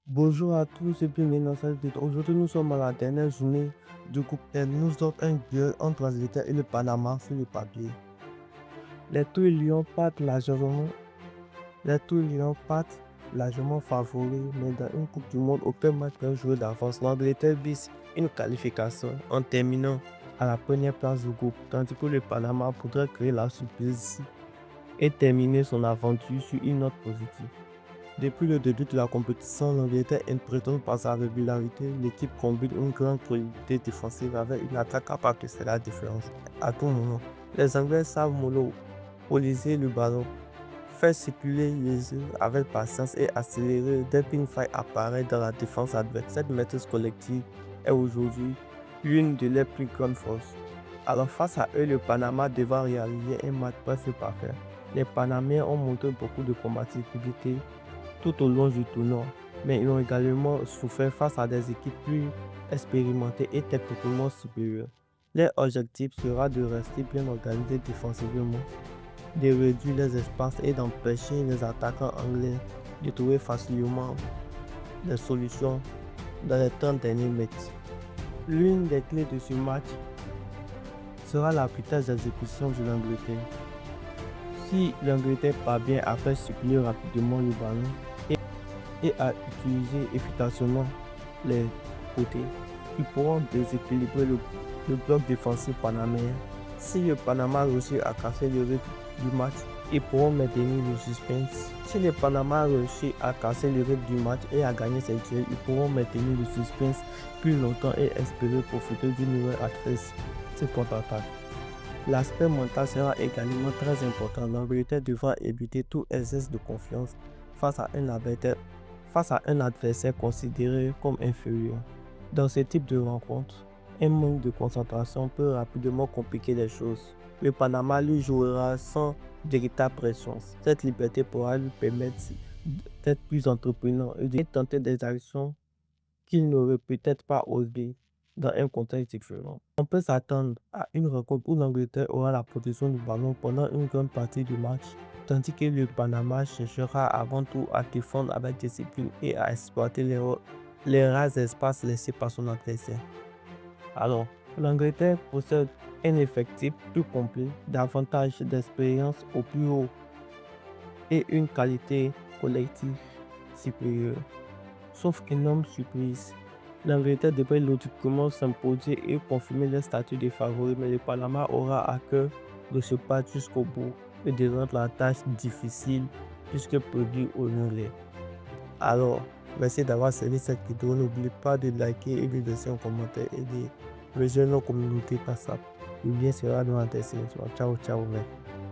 Bonjour à tous et bienvenue dans cette vidéo. Aujourd'hui, nous sommes à la dernière journée du groupe L. Nous offre un duel entre l'Angleterre et le Panama sur le papier. Les Touilles Lions partent largement favoris, mais dans une Coupe du Monde, aucun match peut jouer d'avance. L'Angleterre vise une qualification en terminant à la première place du groupe, tandis que le Panama voudrait créer la surprise et terminer son aventure sur une note positive. Depuis le début de la compétition, l'Angleterre impressionne par sa régularité. L'équipe combine une grande qualité défensive avec une attaque capable de faire la différence à tout moment. Les Anglais savent monopoliser le ballon, faire circuler les jeux avec patience et accélérer dès qu'une faille apparaît dans la défense adverse. Cette maîtrise collective est aujourd'hui l'une de leurs plus grandes forces. Alors face à eux, le Panama devra réaliser un match presque parfait. Les Panamiens ont montré beaucoup de combativité tout au long du tournoi, mais ils ont également souffert face à des équipes plus expérimentées et techniquement supérieures. Leur objectif sera de rester bien organisés défensivement, de réduire les espaces et d'empêcher les attaquants anglais de trouver facilement des solutions dans les 30 derniers mètres. L'une des clés de ce match sera la vitesse d'exécution de l'Angleterre. Si l'Angleterre parvient à faire circuler rapidement le ballon et à utiliser efficacement les côtés, ils pourront déséquilibrer le bloc défensif panaméen. Si le Panama réussit à casser le rythme du match, ils pourront maintenir le suspense. Si le Panama réussit à casser le rythme du match et à gagner cette duel, ils pourront maintenir le suspense plus longtemps et espérer profiter d'une nouvelle adverse sur contre-attaque. L'aspect mental sera également très important. L'Angleterre devra éviter tout excès de confiance face à un adversaire considéré comme inférieur. Dans ce type de rencontre, un manque de concentration peut rapidement compliquer les choses. Le Panama lui jouera sans véritable pression. Cette liberté pourra lui permettre d'être plus entreprenant et de tenter des actions qu'il n'aurait peut-être pas osé dans un contexte différent. On peut s'attendre à une rencontre où l'Angleterre aura la possession du ballon pendant une grande partie du match, tandis que le Panama cherchera avant tout à défendre avec discipline et à exploiter les rares espaces laissés par son adversaire. Alors, l'Angleterre possède un effectif plus complet, davantage d'expérience au plus haut et une qualité collective supérieure. Sauf qu'énorme surprise, l'Angleterre devrait logiquement s'imposer et confirmer le statut de favori, mais le Panama aura à cœur de se battre jusqu'au bout et de rendre la tâche difficile puisque prévu au Anglais. Alors, merci d'avoir suivi cette vidéo. N'oubliez pas de liker et de laisser un commentaire et de rejoindre nos communautés WhatsApp. Le lien sera dans la description. Ciao, ciao.